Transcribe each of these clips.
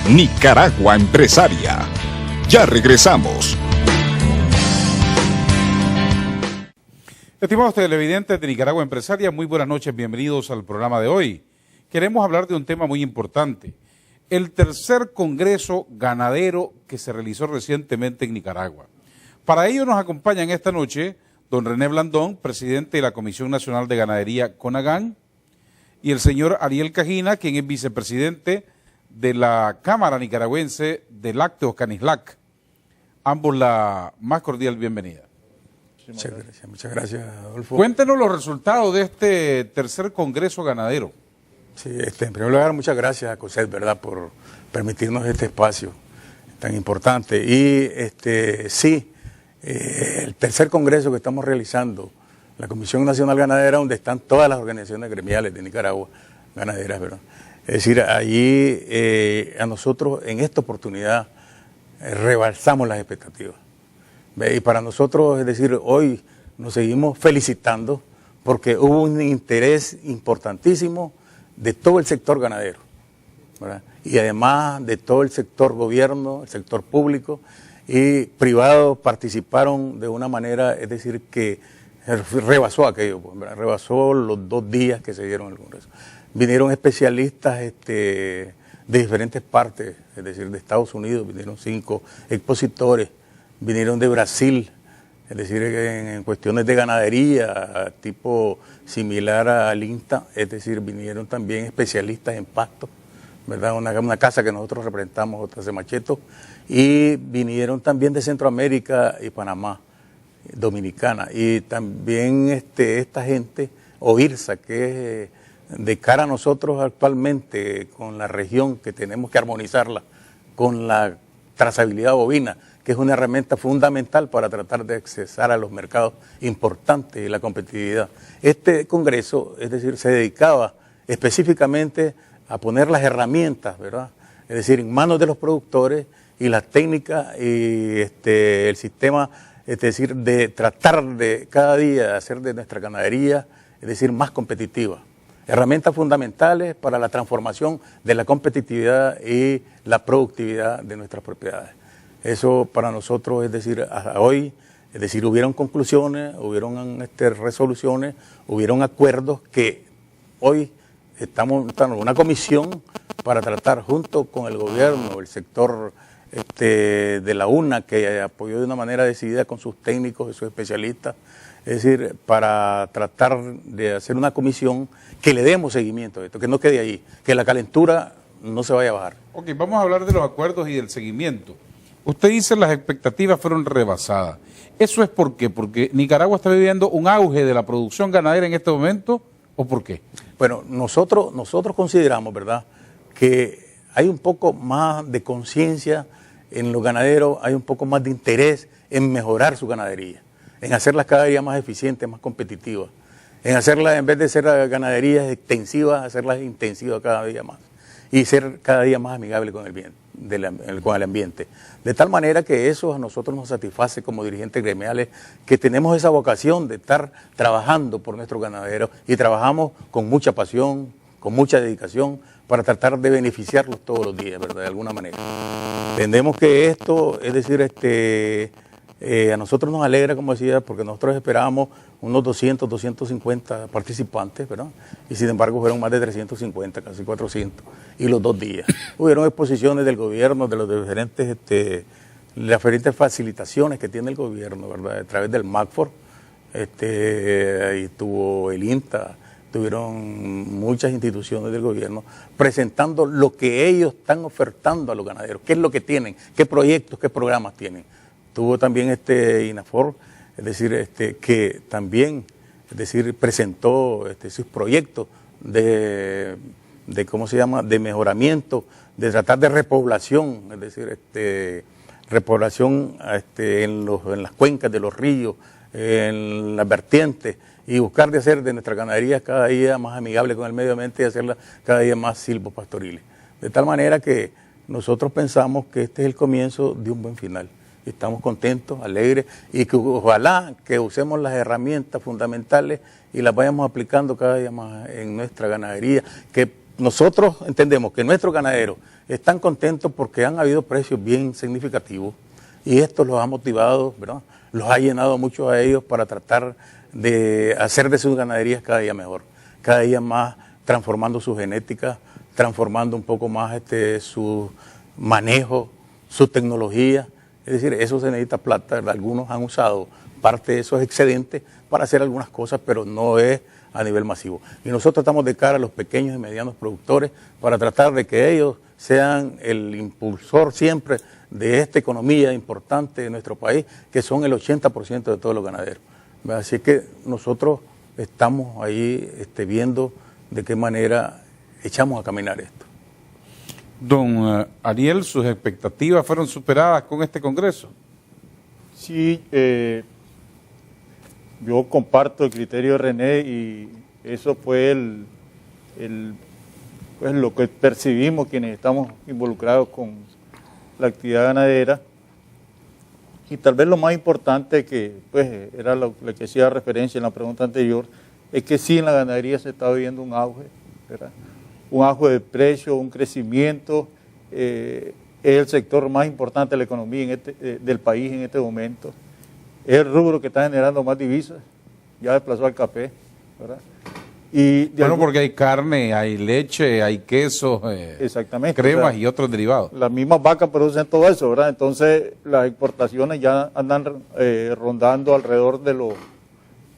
Nicaragua Empresaria. Ya regresamos. Estimados televidentes de Nicaragua Empresaria, muy buenas noches, bienvenidos al programa de hoy. Queremos hablar de un tema muy importante, el tercer Congreso Ganadero que se realizó recientemente en Nicaragua. Para ello nos acompañan esta noche don René Blandón, presidente de la Comisión Nacional de Ganadería CONAGAN, y el señor Ariel Cajina, quien es vicepresidente de la Cámara Nicaragüense de Lácteos Canislac. Ambos la más cordial bienvenida. Muchas gracias, Adolfo. Cuéntenos los resultados de este tercer Congreso Ganadero. Sí, en primer lugar, muchas gracias a COSET, ¿verdad?, por permitirnos este espacio tan importante. Y el tercer Congreso que estamos realizando, la Comisión Nacional Ganadera, donde están todas las organizaciones gremiales de Nicaragua, ganaderas, ¿verdad? Es decir, allí a nosotros en esta oportunidad rebalsamos las expectativas. Y para nosotros, es decir, hoy nos seguimos felicitando porque hubo un interés importantísimo de todo el sector ganadero, ¿verdad? Y además de todo el sector gobierno, el sector público y privado participaron de una manera, es decir, que rebasó aquello, ¿verdad? Rebasó los 2 días que se dieron en el Congreso. Vinieron especialistas de diferentes partes, es decir, de Estados Unidos, vinieron 5 expositores, vinieron de Brasil, es decir, en cuestiones de ganadería, tipo similar al INTA, es decir, vinieron también especialistas en pasto, ¿verdad? Una casa que nosotros representamos, otra Macheto, y vinieron también de Centroamérica y Panamá, Dominicana, y también esta gente, OIRSA, que es de cara a nosotros actualmente con la región que tenemos que armonizarla con la trazabilidad bovina, que es una herramienta fundamental para tratar de accesar a los mercados importantes y la competitividad. Este Congreso, es decir, se dedicaba específicamente a poner las herramientas, ¿verdad?, es decir, en manos de los productores y las técnicas y el sistema, es decir, de tratar de cada día hacer de nuestra ganadería, es decir, más competitiva. Herramientas fundamentales para la transformación de la competitividad y la productividad de nuestras propiedades. Eso para nosotros, es decir, hasta hoy, es decir, hubieron conclusiones, hubieron resoluciones, hubieron acuerdos que hoy estamos en una comisión para tratar junto con el gobierno, el sector de la UNA, que apoyó de una manera decidida con sus técnicos y sus especialistas, es decir, para tratar de hacer una comisión que le demos seguimiento a esto, que no quede ahí, que la calentura no se vaya a bajar. Ok, vamos a hablar de los acuerdos y del seguimiento. Usted dice las expectativas fueron rebasadas. ¿Eso es por qué? ¿Porque Nicaragua está viviendo un auge de la producción ganadera en este momento o por qué? Bueno, nosotros consideramos, ¿verdad?, que hay un poco más de conciencia en los ganaderos, hay un poco más de interés en mejorar su ganadería, en hacerlas cada día más eficientes, más competitivas, en hacerlas, en vez de ser ganaderías extensivas, hacerlas intensivas cada día más y ser cada día más amigables con con el ambiente. De tal manera que eso a nosotros nos satisface como dirigentes gremiales, que tenemos esa vocación de estar trabajando por nuestros ganaderos y trabajamos con mucha pasión, con mucha dedicación para tratar de beneficiarlos todos los días, ¿verdad?, de alguna manera. Entendemos que esto, es decir, a nosotros nos alegra, como decía, porque nosotros esperábamos unos 200, 250 participantes, ¿verdad? Y sin embargo fueron más de 350, casi 400, y los 2 días. Hubieron exposiciones del gobierno, de los diferentes, las diferentes facilitaciones que tiene el gobierno, ¿verdad?, a través del MACFOR, ahí tuvo el INTA, tuvieron muchas instituciones del gobierno presentando lo que ellos están ofertando a los ganaderos, qué es lo que tienen, qué proyectos, qué programas tienen. Tuvo también INAFOR, es decir, que también, es decir, presentó sus proyectos de ¿cómo se llama?, de mejoramiento, de tratar de repoblación, es decir, repoblación en las cuencas de los ríos, en las vertientes, y buscar de hacer de nuestra ganadería cada día más amigable con el medio ambiente y hacerla cada día más silvopastoriles. De tal manera que nosotros pensamos que este es el comienzo de un buen final. Estamos contentos, alegres, y que ojalá que usemos las herramientas fundamentales y las vayamos aplicando cada día más en nuestra ganadería, que nosotros entendemos que nuestros ganaderos, están contentos porque han habido precios bien significativos y esto los ha motivado, ¿verdad? Los ha llenado mucho a ellos para tratar de hacer de sus ganaderías cada día mejor, cada día más transformando su genética, transformando un poco más su manejo, su tecnología. Es decir, eso se necesita plata. Algunos han usado parte de esos excedentes para hacer algunas cosas, pero no es a nivel masivo. Y nosotros estamos de cara a los pequeños y medianos productores para tratar de que ellos sean el impulsor siempre de esta economía importante de nuestro país, que son el 80% de todos los ganaderos. Así que nosotros estamos ahí viendo de qué manera echamos a caminar esto. Don Ariel, ¿sus expectativas fueron superadas con este Congreso? Sí, yo comparto el criterio de René y eso fue pues lo que percibimos quienes estamos involucrados con la actividad ganadera. Y tal vez lo más importante que pues era lo que hacía referencia en la pregunta anterior, es que sí en la ganadería se está viviendo un auge, ¿verdad? Un auge de precio, un crecimiento, es el sector más importante de la economía del país en este momento. Es el rubro que está generando más divisas, ya desplazó al café, ¿verdad? Y bueno, porque hay carne, hay leche, hay queso, exactamente, cremas, o sea, y otros derivados. Las mismas vacas producen todo eso, ¿verdad? Entonces las exportaciones ya andan rondando alrededor de los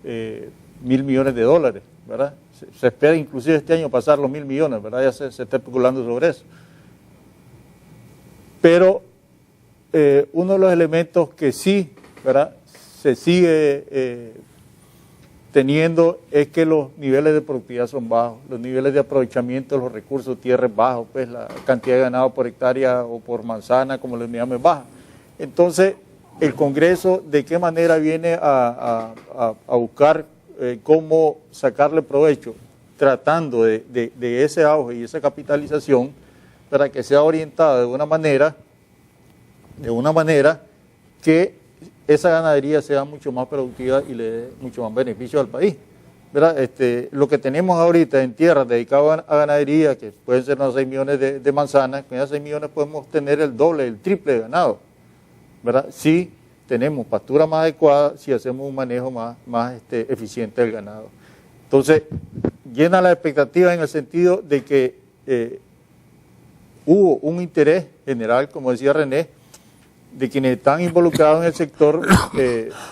1.000 millones de dólares, ¿verdad? Se espera inclusive este año pasar los 1.000 millones, ¿verdad? Ya se está especulando sobre eso. Pero uno de los elementos que sí, ¿verdad?, se sigue teniendo es que los niveles de productividad son bajos, los niveles de aprovechamiento de los recursos de tierra es bajo, pues la cantidad de ganado por hectárea o por manzana, como le llaman, es baja. Entonces, el Congreso, ¿de qué manera viene a buscar cómo sacarle provecho? Tratando de ese auge y esa capitalización para que sea orientada de una manera que esa ganadería sea mucho más productiva y le dé mucho más beneficio al país, ¿verdad? Lo que tenemos ahorita en tierras dedicadas a ganadería, que pueden ser unos 6 millones de manzanas, con esos 6 millones podemos tener el doble, el triple de ganado, ¿verdad? Si tenemos pastura más adecuada, si hacemos un manejo más eficiente del ganado. Entonces, llena la expectativa en el sentido de que hubo un interés general, como decía René, de quienes están involucrados en el sector,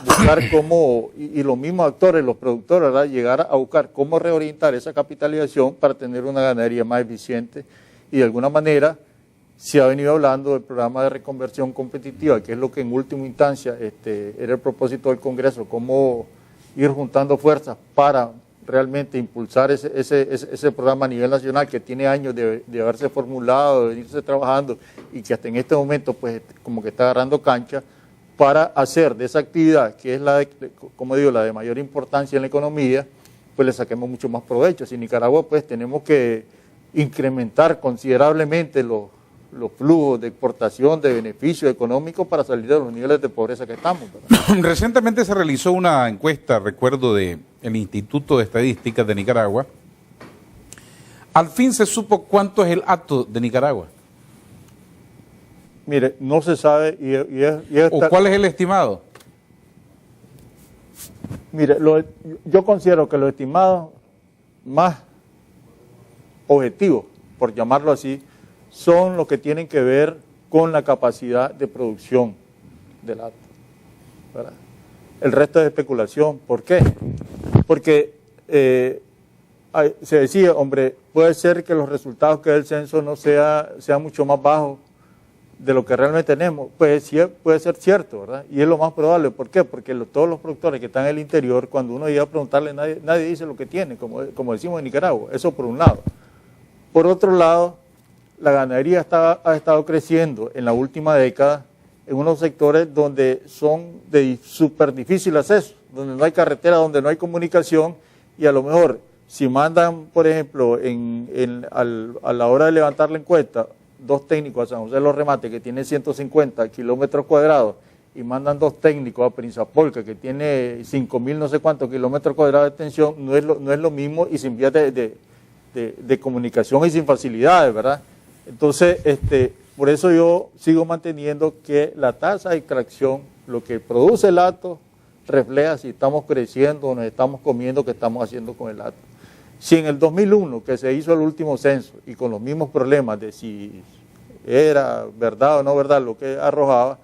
buscar cómo, y los mismos actores, los productores, ¿verdad?, llegar a buscar cómo reorientar esa capitalización para tener una ganadería más eficiente. Y de alguna manera se ha venido hablando del programa de reconversión competitiva, que es lo que en última instancia era el propósito del Congreso, cómo ir juntando fuerzas para realmente impulsar ese programa a nivel nacional que tiene años de haberse formulado, de venirse trabajando y que hasta en este momento pues como que está agarrando cancha para hacer de esa actividad, que es como digo, la de mayor importancia en la economía, pues le saquemos mucho más provecho. Si en Nicaragua pues tenemos que incrementar considerablemente los flujos de exportación, de beneficio económico para salir de los niveles de pobreza que estamos, ¿verdad? Recientemente se realizó una encuesta, recuerdo, del Instituto de Estadísticas de Nicaragua. Al fin se supo cuánto es el hato de Nicaragua. Mire, no se sabe ¿O cuál es el estimado? Mire, yo considero que los estimados más objetivos, por llamarlo así, son los que tienen que ver con la capacidad de producción del hato, ¿verdad? El resto es especulación. ¿Por qué? Porque se decía, hombre, puede ser que los resultados que dé el censo no sean mucho más bajos de lo que realmente tenemos. Pues sí, puede ser cierto, ¿verdad? Y es lo más probable. ¿Por qué? Porque todos los productores que están en el interior, cuando uno llega a preguntarle, nadie dice lo que tiene, como decimos en Nicaragua. Eso por un lado. Por otro lado, la ganadería ha estado creciendo en la última década en unos sectores donde son de súper difícil acceso, donde no hay carretera, donde no hay comunicación, y a lo mejor si mandan, por ejemplo, a la hora de levantar la encuesta, 2 técnicos a San José de los Remates, que tiene 150 kilómetros cuadrados, y mandan 2 técnicos a Prinzapolca, que tiene 5.000 no sé cuántos kilómetros cuadrados de extensión, no es lo mismo y sin vías de comunicación y sin facilidades, ¿verdad? Entonces, por eso yo sigo manteniendo que la tasa de extracción, lo que produce el hato, refleja si estamos creciendo o nos estamos comiendo, qué estamos haciendo con el hato. Si en el 2001, que se hizo el último censo, y con los mismos problemas de si era verdad o no verdad lo que arrojaba,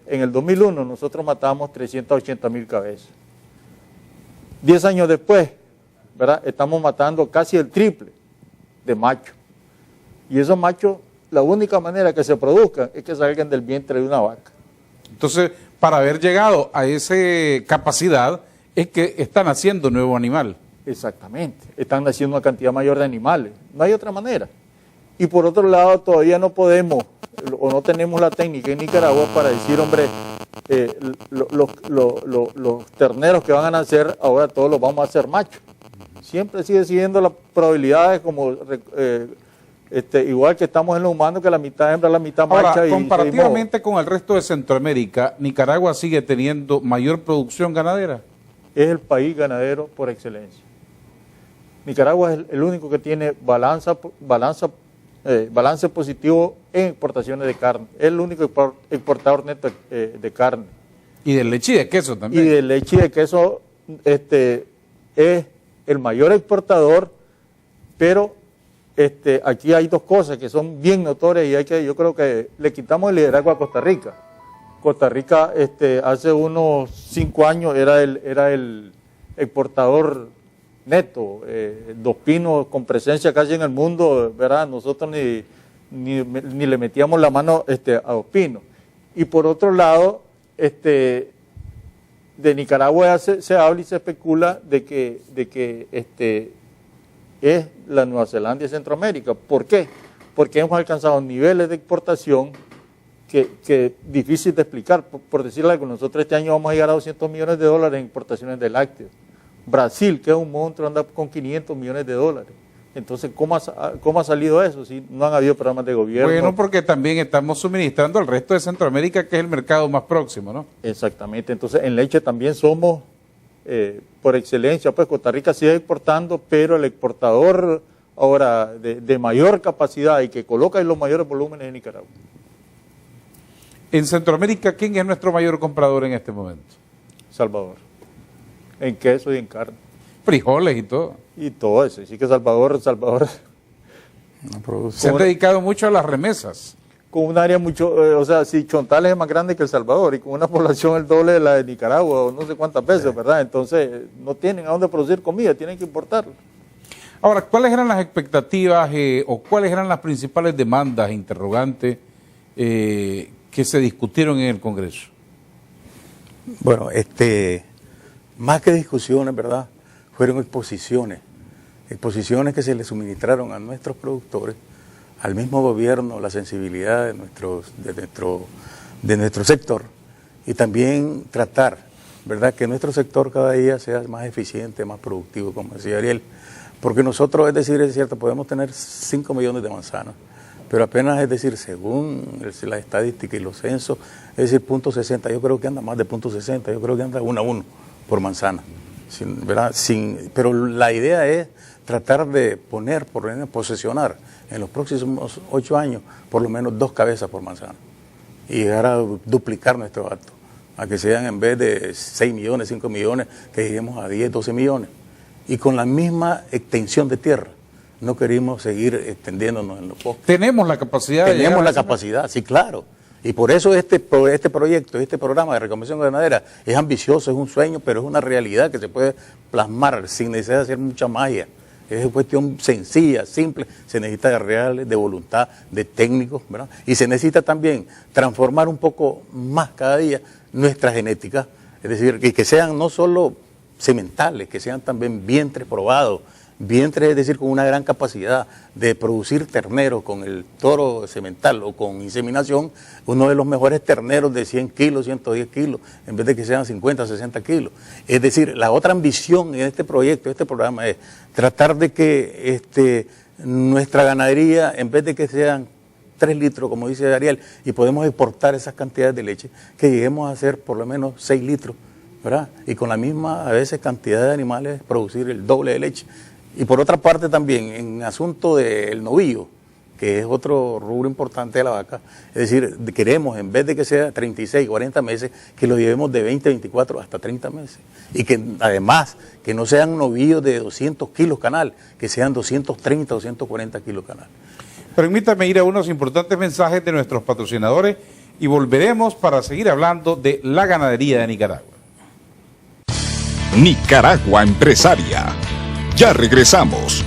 en el 2001 nosotros matamos 380.000 cabezas. 10 años después, ¿verdad?, estamos matando casi el triple de machos. Y esos machos, la única manera que se produzcan es que salgan del vientre de una vaca. Entonces, para haber llegado a esa capacidad, es que están haciendo nuevo animal. Exactamente, están naciendo una cantidad mayor de animales, no hay otra manera. Y por otro lado, todavía no podemos, o no tenemos la técnica en Nicaragua para decir, hombre, los terneros que van a nacer, ahora todos los vamos a hacer machos. Siempre sigue siendo las probabilidades como, igual que estamos en lo humano, que la mitad hembra, la mitad macha. Ahora, y comparativamente con el resto de Centroamérica, ¿Nicaragua sigue teniendo mayor producción ganadera? Es el país ganadero por excelencia. Nicaragua es el único que tiene balance positivo en exportaciones de carne. Es el único exportador neto de carne. Y de leche y de queso también. Y de leche y de queso es el mayor exportador, pero aquí hay dos cosas que son bien notorias y yo creo que le quitamos el liderazgo a Costa Rica. Costa Rica hace unos 5 años era el exportador neto, Dos Pinos con presencia casi en el mundo, ¿verdad? Nosotros ni le metíamos la mano a Dos Pinos. Y por otro lado, de Nicaragua se habla y se especula de que es la Nueva Zelanda de Centroamérica. ¿Por qué? Porque hemos alcanzado niveles de exportación que difícil de explicar. Por decirle algo, nosotros este año vamos a llegar a $200 millones en exportaciones de lácteos. Brasil, que es un monstruo, anda con $500 millones. Entonces, ¿cómo ha salido eso si no han habido programas de gobierno? Bueno, porque también estamos suministrando al resto de Centroamérica, que es el mercado más próximo, ¿no? Exactamente. Entonces, en leche también somos, por excelencia, pues Costa Rica sigue exportando, pero el exportador ahora de mayor capacidad y que coloca en los mayores volúmenes es Nicaragua. En Centroamérica, ¿quién es nuestro mayor comprador en este momento? Salvador. En queso y en carne. Frijoles y todo. Y todo eso. Sí que Salvador se han dedicado mucho a las remesas. Con un área mucho, si Chontales es más grande que El Salvador y con una población el doble de la de Nicaragua o no sé cuántas veces, ¿verdad? Entonces no tienen a dónde producir comida, tienen que importarla. Ahora, ¿cuáles eran las expectativas o cuáles eran las principales demandas, interrogantes, que se discutieron en el Congreso? Bueno, más que discusiones, ¿verdad?, fueron exposiciones que se le suministraron a nuestros productores, al mismo gobierno, la sensibilidad de nuestro sector, y también tratar, ¿verdad?, que nuestro sector cada día sea más eficiente, más productivo, como decía Ariel, porque nosotros, es cierto, podemos tener 5 millones de manzanas, pero apenas, según la estadística y los censos, es decir, .60, yo creo que anda más de .60, yo creo que anda 1 a 1 por manzana, ¿verdad? Pero la idea es tratar de posesionar en los próximos 8 años por lo menos 2 cabezas por manzana y llegar a duplicar nuestro acto, a que sean en vez de 6 millones, 5 millones, que lleguemos a 10, 12 millones y con la misma extensión de tierra. No queremos seguir extendiéndonos en los bosques. Tenemos la capacidad. Tenemos la capacidad, sí, claro. Y por eso este proyecto, este programa de reconversión ganadera es ambicioso, es un sueño, pero es una realidad que se puede plasmar sin necesidad de hacer mucha magia. Es una cuestión sencilla, simple, se necesita de reales, de voluntad, de técnicos, ¿verdad? Y se necesita también transformar un poco más cada día nuestra genética, es decir, que sean no solo sementales, que sean también vientres probados, vientres, es decir, con una gran capacidad de producir terneros con el toro semental o con inseminación, uno de los mejores terneros de 100 kilos, 110 kilos, en vez de que sean 50, 60 kilos. Es decir, la otra ambición en este proyecto, este programa, es tratar de que nuestra ganadería, en vez de que sean 3 litros, como dice Ariel, y podemos exportar esas cantidades de leche, que lleguemos a hacer por lo menos 6 litros, ¿verdad? Y con la misma, a veces, cantidad de animales, producir el doble de leche. Y por otra parte también, en asunto del novillo, que es otro rubro importante de la vaca. Es decir, queremos, en vez de que sea 36, 40 meses, que lo llevemos de 20, 24 hasta 30 meses. Y que además, que no sean novillos de 200 kilos canal, que sean 230, 240 kilos canal. Permítame ir a unos importantes mensajes de nuestros patrocinadores y volveremos para seguir hablando de la ganadería de Nicaragua. Nicaragua Empresaria. Ya regresamos.